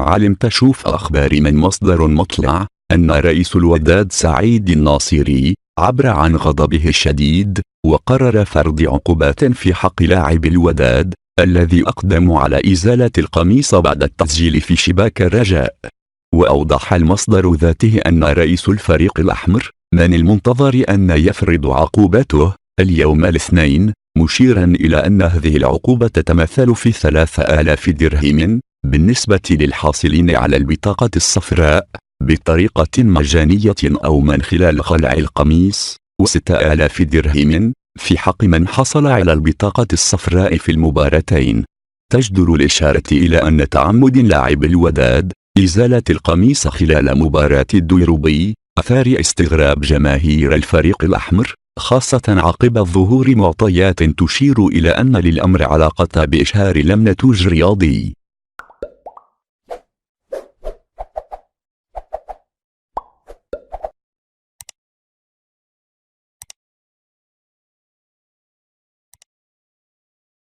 علمت شوف أخبار من مصدر مطلع أن رئيس الوداد سعيد الناصري عبر عن غضبه الشديد وقرر فرض عقوبات في حق لاعب الوداد الذي أقدم على إزالة القميص بعد التسجيل في شباك الرجاء. وأوضح المصدر ذاته أن رئيس الفريق الأحمر من المنتظر أن يفرض عقوبته اليوم الاثنين، مشيرا إلى أن هذه العقوبة تتمثل في 3000 درهم بالنسبة للحاصلين على البطاقة الصفراء بطريقة مجانية أو من خلال خلع القميص، و6000 درهم في حق من حصل على البطاقة الصفراء في المباراتين. تجدر الإشارة إلى أن تعمد لاعب الوداد إزالة القميص خلال مباراة الديروبي أثار استغراب جماهير الفريق الأحمر، خاصة عقب ظهور معطيات تشير إلى أن للأمر علاقة بإشهار لم نتوج رياضي.